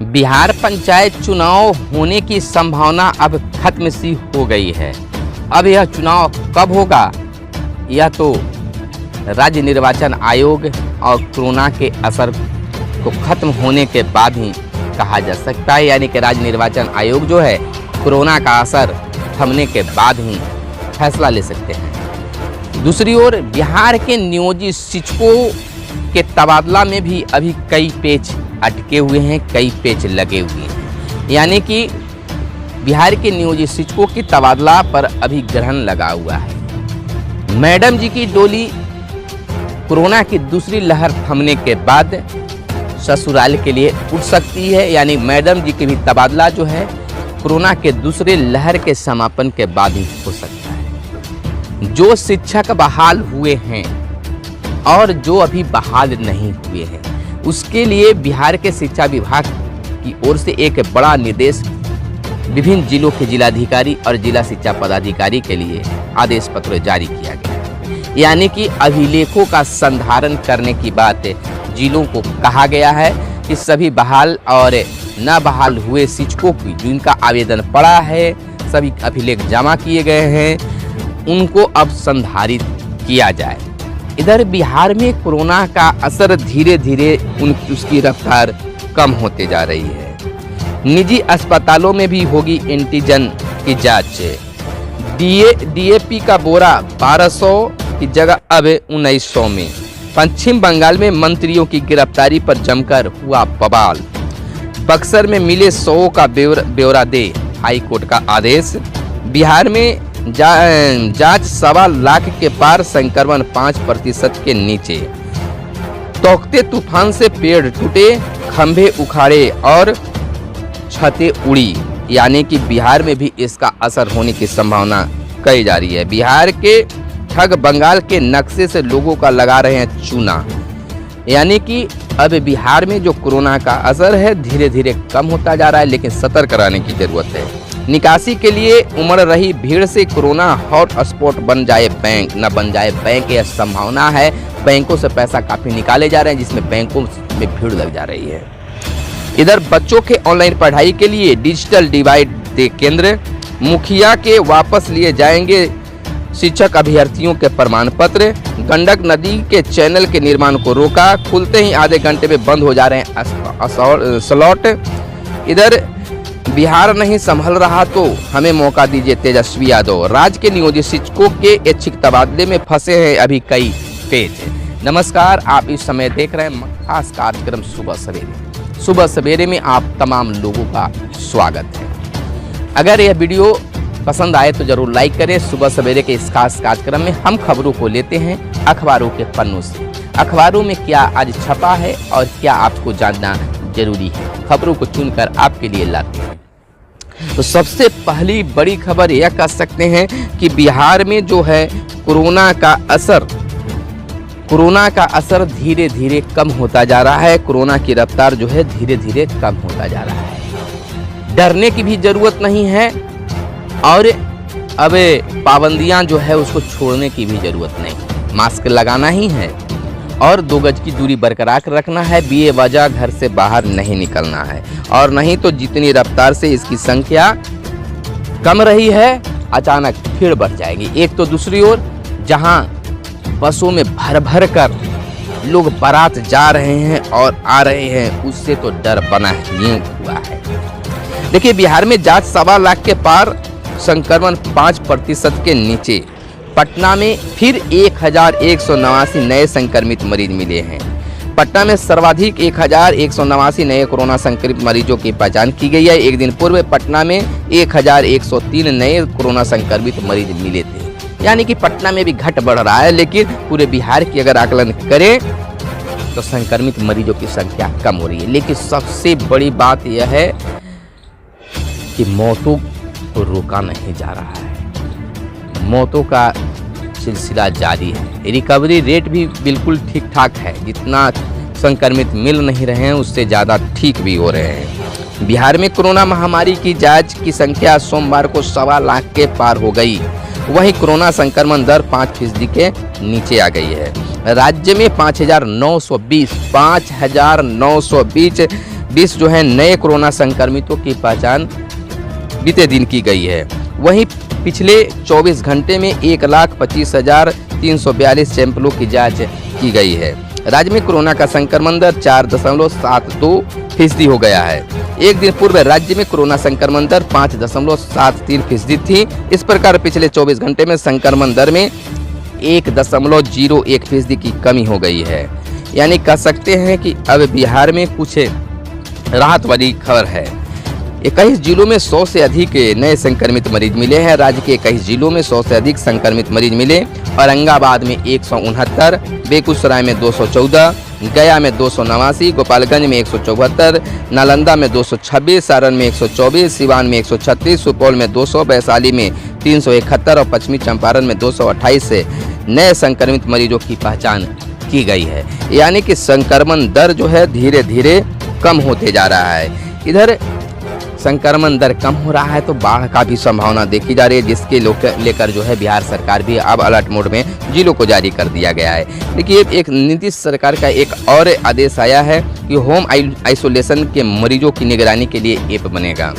बिहार पंचायत चुनाव होने की संभावना अब खत्म सी हो गई है। अब यह चुनाव कब होगा यह तो राज्य निर्वाचन आयोग और कोरोना के असर को खत्म होने के बाद ही कहा जा सकता है। यानी कि राज्य निर्वाचन आयोग जो है कोरोना का असर थमने के बाद ही फैसला ले सकते हैं। दूसरी ओर बिहार के नियोजित शिक्षकों के तबादला में भी अभी कई पेच अटके हुए हैं, कई पेच लगे हुए हैं। यानी कि बिहार के नियोजित शिक्षकों की तबादला पर अभी ग्रहण लगा हुआ है। मैडम जी की डोली कोरोना की दूसरी लहर थमने के बाद ससुराल के लिए उठ सकती है। यानी मैडम जी की भी तबादला जो है कोरोना के दूसरे लहर के समापन के बाद ही हो सकता है। जो शिक्षक बहाल हुए हैं और जो अभी बहाल नहीं हुए हैं उसके लिए बिहार के शिक्षा विभाग की ओर से एक बड़ा निर्देश विभिन्न जिलों के जिलाधिकारी और जिला शिक्षा पदाधिकारी के लिए आदेश पत्र जारी किया गया। यानी कि अभिलेखों का संधारण करने की बात जिलों को कहा गया है कि सभी बहाल और न बहाल हुए शिक्षकों की जिनका आवेदन पड़ा है, सभी अभिलेख जमा किए गए हैं, उनको अब संधारित किया जाए। इधर बिहार में कोरोना का असर धीरे धीरे उसकी रफ्तार कम होते जा रही है। निजी अस्पतालों में भी होगी एंटीजन की जांच। डीएपी का बोरा 1200 की जगह अब 1900 में। पश्चिम बंगाल में मंत्रियों की गिरफ्तारी पर जमकर हुआ बवाल। बक्सर में मिले 100 का ब्यौरा दे हाई कोर्ट का आदेश। बिहार में जांच 1.25 लाख के पार, संक्रमण 5% के नीचे। तोकते तूफान से पेड़ टूटे, खंभे उखाड़े और छतें उड़ी। यानी कि बिहार में भी इसका असर होने की संभावना कही जा रही है। बिहार के ठग बंगाल के नक्शे से लोगों का लगा रहे हैं चूना। यानी कि अब बिहार में जो कोरोना का असर है धीरे धीरे कम होता जा रहा है, लेकिन सतर्क रहने की जरूरत है। निकासी के लिए उमड़ रही भीड़ से कोरोना हॉट स्पॉट बन जाए बैंक, न बन जाए बैंक, यह संभावना है। बैंकों से पैसा काफ़ी निकाले जा रहे हैं जिसमें बैंकों में भीड़ लग जा रही है। इधर बच्चों के ऑनलाइन पढ़ाई के लिए डिजिटल डिवाइड दे केंद्र। मुखिया के वापस लिए जाएंगे शिक्षक अभ्यर्थियों के प्रमाण पत्र। गंडक नदी के चैनल के निर्माण को रोका, खुलते ही आधे घंटे में बंद हो जा रहे हैं स्लॉट। इधर बिहार नहीं संभल रहा तो हमें मौका दीजिए तेजस्वी यादव। राज्य के नियोजित शिक्षकों के ऐच्छिक तबादले में फंसे हैं अभी कई पेच। नमस्कार, आप इस समय देख रहे हैं खास कार्यक्रम सुबह सवेरे। सुबह सवेरे में आप तमाम लोगों का स्वागत है। अगर यह वीडियो पसंद आए तो जरूर लाइक करें। सुबह सवेरे के इस खास कार्यक्रम में हम खबरों को लेते हैं अखबारों के पन्नों से। अखबारों में क्या आज छपा है और क्या आपको जानना जरूरी है, खबरों को चुनकर आपके लिए लाते हैं। तो सबसे पहली बड़ी खबर यह कह सकते हैं कि बिहार में जो है कोरोना का असर धीरे धीरे कम होता जा रहा है। कोरोना की रफ्तार जो है धीरे धीरे कम होता जा रहा है। डरने की भी जरूरत नहीं है और अब पाबंदियां जो है उसको छोड़ने की भी जरूरत नहीं। मास्क लगाना ही है और 2 गज की दूरी बरकरार रखना है। बेवजह घर से बाहर नहीं निकलना है, और नहीं तो जितनी रफ्तार से इसकी संख्या कम रही है अचानक फिर बढ़ जाएगी। एक तो दूसरी ओर जहां बसों में भर भर कर लोग बारात जा रहे हैं और आ रहे हैं, उससे तो डर बना ही हुआ है। देखिए, बिहार में जांच 1.25 लाख के पार, संक्रमण 5% के नीचे। पटना में फिर 1189 नए संक्रमित मरीज मिले हैं। पटना में सर्वाधिक 1189 नए कोरोना संक्रमित मरीजों की पहचान की गई है। एक दिन पूर्व पटना में 1103 नए कोरोना संक्रमित मरीज मिले थे। यानी कि पटना में भी घट बढ़ रहा है, लेकिन पूरे बिहार की अगर आकलन करें तो संक्रमित मरीजों की संख्या कम हो रही है। लेकिन सबसे बड़ी बात यह है कि मौतों को रोका नहीं जा रहा है। मौतों का सिलसिला जारी है। रिकवरी रेट भी बिल्कुल ठीक ठाक है। जितना संक्रमित मिल नहीं रहे हैं उससे ज़्यादा ठीक भी हो रहे हैं। बिहार में कोरोना महामारी की जांच की संख्या सोमवार को 1.25 लाख के पार हो गई। वहीं कोरोना संक्रमण दर 5% के नीचे आ गई है। राज्य में 5,920 20 जो है नए कोरोना संक्रमितों की पहचान बीते दिन की गई है। वहीं पिछले 24 घंटे में 1,25,342 सैंपलों की जांच की गई है। राज्य में कोरोना का संक्रमण दर 4.72% हो गया है। एक दिन पूर्व राज्य में कोरोना संक्रमण दर 5.73% थी। इस प्रकार पिछले 24 घंटे में संक्रमण दर में 1.01% की कमी हो गई है। यानी कह सकते हैं कि अब बिहार में कुछ राहत वाली खबर है। 21 जिलों में 100 से अधिक नए संक्रमित मरीज मिले हैं। राज्य के 21 जिलों में 100 से अधिक संक्रमित मरीज मिले। औरंगाबाद में 169, बेगूसराय में 214, गया में 289, गोपालगंज में 174, नालंदा में 226, सारण में 124, सिवान में 136, सुपौल में 200, वैशाली में 371 और पश्चिमी चंपारण में 228 नए संक्रमित मरीजों की पहचान की गई है। यानी कि संक्रमण दर जो है धीरे धीरे कम होते जा रहा है। इधर संक्रमण दर कम हो रहा है तो बाढ़ का भी संभावना देखी जा रही है, जिसके लेकर जो है बिहार सरकार भी अब अलर्ट मोड में जिलों को जारी कर दिया गया है। देखिए एक नीतीश सरकार का एक और आदेश आया है कि होम आइसोलेशन के मरीजों की निगरानी के लिए ऐप बनेगा।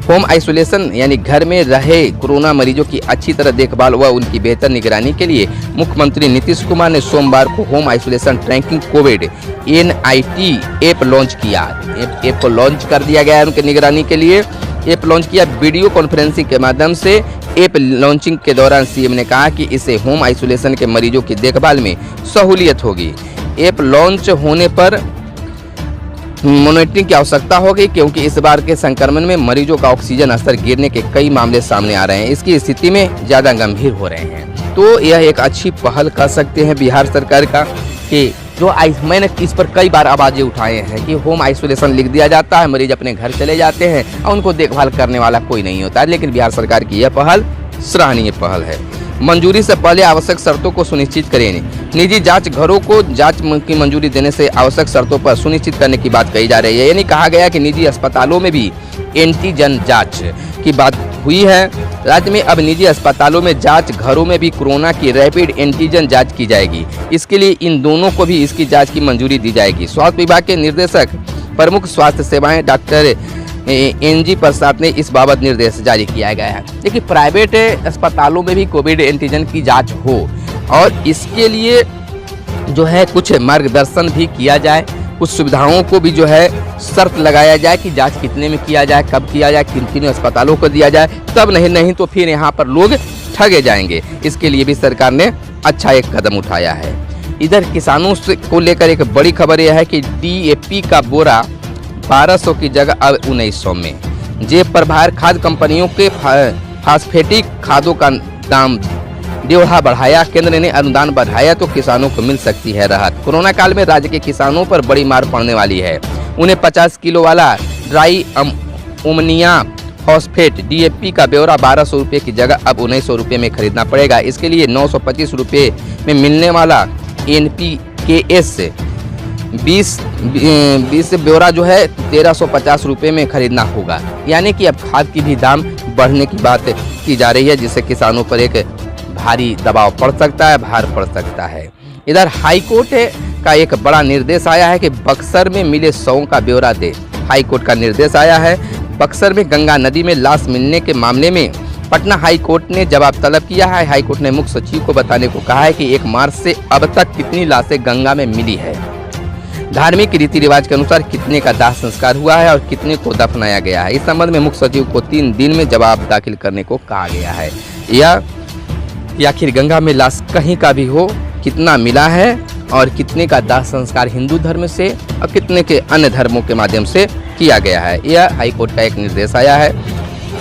होम आइसोलेशन यानी घर में रहे कोरोना मरीजों की अच्छी तरह देखभाल व उनकी बेहतर निगरानी के लिए मुख्यमंत्री नीतीश कुमार ने सोमवार को home isolation tracking covid NIT app launch किया। ऐप को लॉन्च कर दिया गया है उनकी निगरानी के लिए। ऐप लॉन्च किया। वीडियो कॉन्फ्रेंसिंग के माध्यम से ऐप लॉन्चिंग के दौरान सीएम ने कहा कि इससे होम आइसोलेशन के मरीजों की देखभाल में सहूलियत होगी। ऐप लॉन्च होने पर मॉनिटरिंग की आवश्यकता होगी, क्योंकि इस बार के संक्रमण में मरीजों का ऑक्सीजन स्तर गिरने के कई मामले सामने आ रहे हैं। इसकी स्थिति में ज़्यादा गंभीर हो रहे हैं। तो यह एक अच्छी पहल कर सकते हैं बिहार सरकार का कि जो मैंने इस पर कई बार आवाज़ें उठाए हैं कि होम आइसोलेशन लिख दिया जाता है, मरीज अपने घर चले जाते हैं और उनको देखभाल करने वाला कोई नहीं होता है। लेकिन बिहार सरकार की यह पहल सराहनीय पहल है। मंजूरी से पहले आवश्यक शर्तों को सुनिश्चित करें। निजी जांच घरों को जांच की मंजूरी देने से आवश्यक शर्तों पर सुनिश्चित करने की बात कही जा रही है। यानी कहा गया कि निजी अस्पतालों में भी एंटीजन जांच की बात हुई है। राज्य में अब निजी अस्पतालों में जांच घरों में भी कोरोना की रैपिड एंटीजन जांच की जाएगी। इसके लिए इन दोनों को भी इसकी जांच की मंजूरी दी जाएगी। स्वास्थ्य विभाग के निर्देशक प्रमुख स्वास्थ्य सेवाएं डॉक्टर NG प्रसाद ने इस बाबत निर्देश जारी किया गया है। देखिए प्राइवेट अस्पतालों में भी कोविड एंटीजन की जांच हो और इसके लिए जो है कुछ मार्गदर्शन भी किया जाए, कुछ सुविधाओं को भी जो है शर्त लगाया जाए कि जांच कितने में किया जाए, कब किया जाए, किन किन अस्पतालों को दिया जाए, तब नहीं तो फिर यहाँ पर लोग ठगे जाएंगे। इसके लिए भी सरकार ने अच्छा एक कदम उठाया है। इधर किसानों को लेकर एक बड़ी खबर यह है कि DAP का बोरा 1200 की जगह अब 1900 में। जेब पर भार खाद कंपनियों के फास्फेटिक खादों का दाम देवहा बढ़ाया। केंद्र ने अनुदान बढ़ाया तो किसानों को मिल सकती है राहत। कोरोना काल में राज्य के किसानों पर बड़ी मार पड़ने वाली है। उन्हें 50 किलो वाला ड्राई अमोनिया फॉस्फेट DAP का ब्यौरा 1200 रुपये की जगह अब 1900 रुपये में खरीदना पड़ेगा। इसके लिए 925 रुपये में मिलने वाला NPKS 20 ब्यौरा जो है 1350 रुपये में खरीदना होगा। यानी कि अब खाद की भी दाम बढ़ने की बात की जा रही है, जिससे किसानों पर एक भारी दबाव पड़ सकता है, भार पड़ सकता है। इधर हाईकोर्ट का एक बड़ा निर्देश आया है कि बक्सर में मिले शवों का ब्यौरा दे। हाईकोर्ट का निर्देश आया है। बक्सर में गंगा नदी में लाश मिलने के मामले में पटना हाईकोर्ट ने जवाब तलब किया है। हाईकोर्ट ने मुख्य सचिव को बताने को कहा है कि 1 मार्च से अब तक कितनी लाशें गंगा में मिली है, धार्मिक रीति रिवाज के अनुसार कितने का दाह संस्कार हुआ है और कितने को दफनाया गया है। इस संबंध में मुख्य सचिव को 3 दिन में जवाब दाखिल करने को कहा गया है। या आखिर गंगा में लाश कहीं का भी हो, कितना मिला है और कितने का दाह संस्कार हिंदू धर्म से और कितने के अन्य धर्मों के माध्यम से किया गया है, यह हाईकोर्ट का एक निर्देश आया है।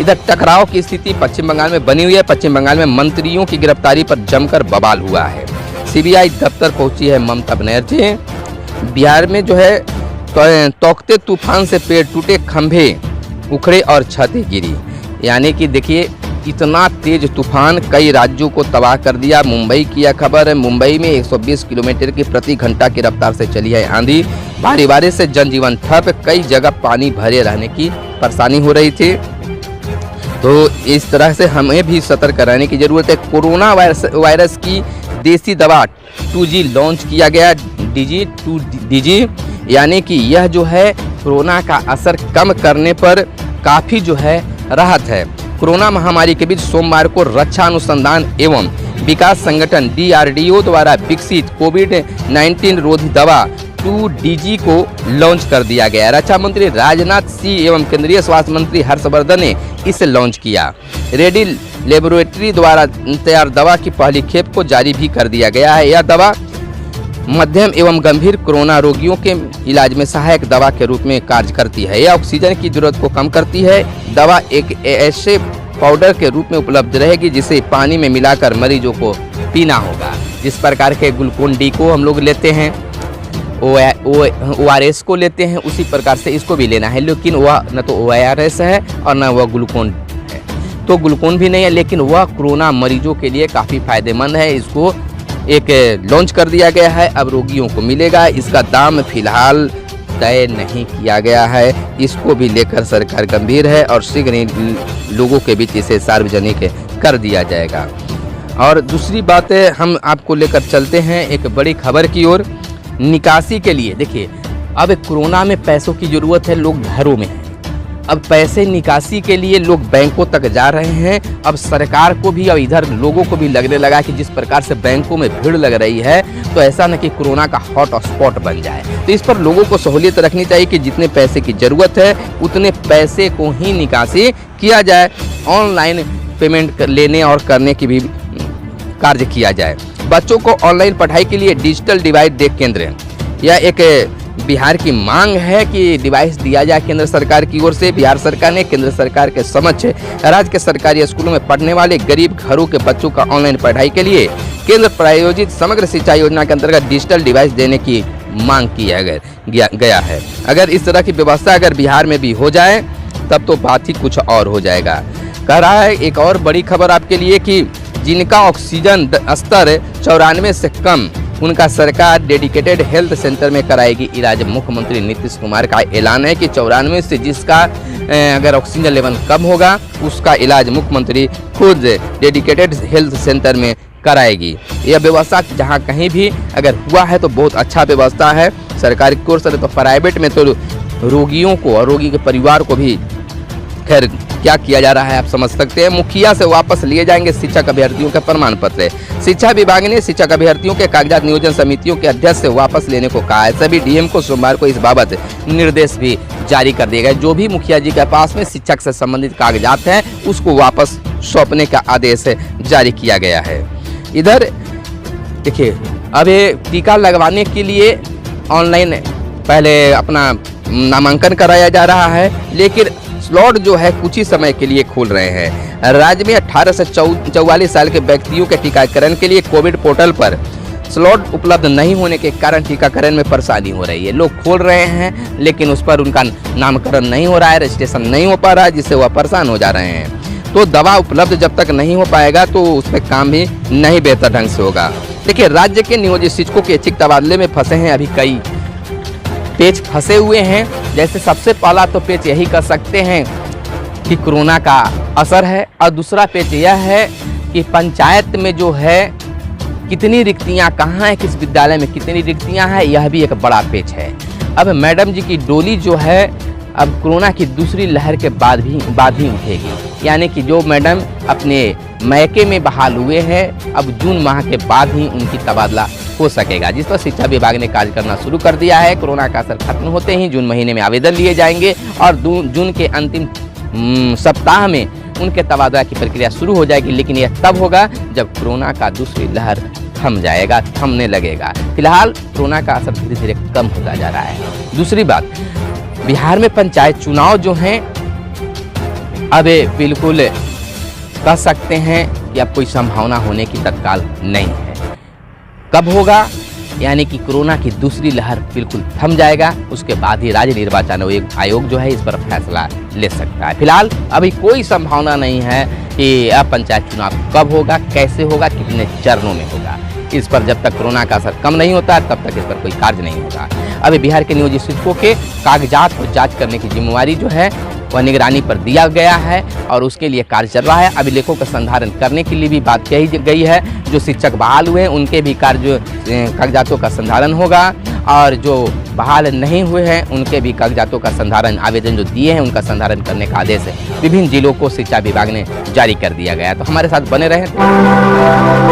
इधर टकराव की स्थिति पश्चिम बंगाल में बनी हुई है। पश्चिम बंगाल में मंत्रियों की गिरफ्तारी पर जमकर बवाल हुआ है। CBI दफ्तर पहुंची है ममता बनर्जी। बिहार में जो है तोकते तूफान से पेड़ टूटे, खंभे उखड़े और छतें गिरी। यानी कि देखिए इतना तेज तूफान कई राज्यों को तबाह कर दिया। मुंबई की यह खबर है। मुंबई में 120 किलोमीटर की प्रति घंटा की रफ्तार से चली है आंधी। भारी बारिश से जनजीवन ठप, कई जगह पानी भरे रहने की परेशानी हो रही थी। तो इस तरह से हमें भी सतर्क रहने की जरूरत है। कोरोना वायरस की देसी दवा 2G लॉन्च किया गया, DG यानी कि यह जो है कोरोना का असर कम करने पर काफ़ी जो है राहत है। कोरोना महामारी के बीच सोमवार को रक्षा अनुसंधान एवं विकास संगठन DRDO द्वारा विकसित कोविड-19 रोधी दवा 2DG को लॉन्च कर दिया गया। रक्षा मंत्री राजनाथ सिंह एवं केंद्रीय स्वास्थ्य मंत्री हर्षवर्धन ने इसे लॉन्च किया। रेड्डी लेबोरेटरी द्वारा तैयार दवा की पहली खेप को जारी भी कर दिया गया है। यह दवा मध्यम एवं गंभीर कोरोना रोगियों के इलाज में सहायक दवा के रूप में कार्य करती है। यह ऑक्सीजन की जरूरत को कम करती है। दवा एक ऐसे पाउडर के रूप में उपलब्ध रहेगी जिसे पानी में मिलाकर मरीजों को पीना होगा। जिस प्रकार के ग्लूकोन डी को हम लोग लेते हैं, ORS को लेते हैं, उसी प्रकार से इसको भी लेना है। लेकिन वह न तो ORS है और न वह ग्लूकोन है, तो ग्लूकोन भी नहीं है, लेकिन वह कोरोना मरीजों के लिए काफ़ी फायदेमंद है। इसको एक लॉन्च कर दिया गया है, अब रोगियों को मिलेगा। इसका दाम फिलहाल तय नहीं किया गया है। इसको भी लेकर सरकार गंभीर है और शीघ्र ही लोगों के बीच इसे सार्वजनिक कर दिया जाएगा। और दूसरी बात है, हम आपको लेकर चलते हैं एक बड़ी खबर की ओर। निकासी के लिए देखिए, अब कोरोना में पैसों की ज़रूरत है, लोग घरों में हैं। अब पैसे निकासी के लिए लोग बैंकों तक जा रहे हैं। अब सरकार को भी और इधर लोगों को भी लगने लगा कि जिस प्रकार से बैंकों में भीड़ लग रही है, तो ऐसा न कि कोरोना का हॉट स्पॉट बन जाए। तो इस पर लोगों को सहूलियत रखनी चाहिए कि जितने पैसे की ज़रूरत है उतने पैसे को ही निकासी किया जाए। ऑनलाइन पेमेंट लेने और करने की भी कार्य किया जाए। बच्चों को ऑनलाइन पढ़ाई के लिए डिजिटल डिवाइस दे केंद्र, यह एक बिहार की मांग है कि डिवाइस दिया जाए केंद्र सरकार की ओर से। बिहार सरकार ने केंद्र सरकार के समक्ष राज्य के सरकारी स्कूलों में पढ़ने वाले गरीब घरों के बच्चों का ऑनलाइन पढ़ाई के लिए केंद्र प्रायोजित समग्र शिक्षा योजना के अंतर्गत डिजिटल डिवाइस देने की मांग किया गया है। अगर इस तरह की व्यवस्था अगर बिहार में भी हो जाए तब तो बात ही कुछ और हो जाएगा। कह रहा है एक और बड़ी खबर आपके लिए कि जिनका ऑक्सीजन स्तर 94 से कम, उनका सरकार डेडिकेटेड हेल्थ सेंटर में कराएगी इलाज। मुख्यमंत्री नीतीश कुमार का ऐलान है कि 94 से जिसका अगर ऑक्सीजन लेवल कम होगा उसका इलाज मुख्यमंत्री खुद डेडिकेटेड हेल्थ सेंटर में कराएगी। यह व्यवस्था जहां कहीं भी अगर हुआ है तो बहुत अच्छा व्यवस्था है सरकार की ओर से। तो प्राइवेट में तो रोगियों को और रोगी के परिवार को भी खैर क्या किया जा रहा है आप समझ सकते हैं। मुखिया से वापस लिए जाएंगे शिक्षक अभ्यर्थियों के प्रमाण पत्र। शिक्षा विभाग ने शिक्षक अभ्यर्थियों के कागजात नियोजन समितियों के अध्यक्ष से वापस लेने को कहा है। सभी डीएम को सोमवार को इस बाबत निर्देश भी जारी कर दिए गए। जो भी मुखिया जी के पास में शिक्षक से संबंधित कागजात हैं उसको वापस सौंपने का आदेश जारी किया गया है। इधर देखिए, अब ये टीका लगवाने के लिए ऑनलाइन पहले अपना नामांकन कराया जा रहा है, लेकिन स्लॉट जो है कुछ ही समय के लिए खोल रहे हैं। राज्य में 18 से 44 साल के व्यक्तियों के टीकाकरण के लिए कोविड पोर्टल पर स्लॉट उपलब्ध नहीं होने के कारण टीकाकरण में परेशानी हो रही है। लोग खोल रहे हैं लेकिन उस पर उनका नामकरण नहीं हो रहा है, रजिस्ट्रेशन नहीं हो पा रहा है, जिससे वह परेशान हो जा रहे हैं। तो दवा उपलब्ध जब तक नहीं हो पाएगा तो उस पर काम भी नहीं बेहतर ढंग से होगा। देखिए, राज्य के नियोजित शिक्षकों के ऐच्छिक तबादले में फंसे हैं अभी कई पेच फंसे हुए हैं। जैसे सबसे पहला तो पेच यही कर सकते हैं कि कोरोना का असर है, और दूसरा पेच यह है कि पंचायत में जो है कितनी रिक्तियां कहाँ हैं, किस विद्यालय में कितनी रिक्तियां हैं, यह भी एक बड़ा पेच है। अब मैडम जी की डोली जो है अब कोरोना की दूसरी लहर के बाद ही उठेगी। यानी कि जो मैडम अपने मैके में बहाल हुए हैं अब जून माह के बाद ही उनकी तबादला हो सकेगा, जिस पर शिक्षा विभाग ने कार्य करना शुरू कर दिया है। कोरोना का असर खत्म होते ही जून महीने में आवेदन लिए जाएंगे और जून के अंतिम सप्ताह में उनके तबादला की प्रक्रिया शुरू हो जाएगी। लेकिन यह तब होगा जब कोरोना का दूसरी लहर थमने लगेगा। फिलहाल कोरोना का असर धीरे धीरे कम होता जा रहा है। दूसरी बात, बिहार में पंचायत चुनाव जो हैं अब बिल्कुल कह सकते हैं कि अब कोई संभावना होने की तत्काल नहीं है। कब होगा, यानी कि कोरोना की दूसरी लहर बिल्कुल थम जाएगा, उसके बाद ही राज्य निर्वाचन आयोग जो है इस पर फैसला ले सकता है। फिलहाल अभी कोई संभावना नहीं है कि अब पंचायत चुनाव कब होगा, कैसे होगा, कितने चरणों में होगा। इस पर जब तक कोरोना का असर कम नहीं होता तब तक इस पर कोई कार्य नहीं होगा। अभी बिहार के नियोजित शिक्षकों के कागजात को जांच करने की जिम्मेवारी जो है वह निगरानी पर दिया गया है और उसके लिए कार्य चल रहा है। अभिलेखों का संधारण करने के लिए भी बात कही गई है। जो शिक्षक बहाल हुए हैं उनके भी कार्य कागजातों का संधारण होगा और जो बहाल नहीं हुए हैं उनके भी कागजातों का संधारण, आवेदन जो दिए हैं उनका संधारण करने का आदेश विभिन्न जिलों को शिक्षा विभाग ने जारी कर दिया गया। तो हमारे साथ बने रहें।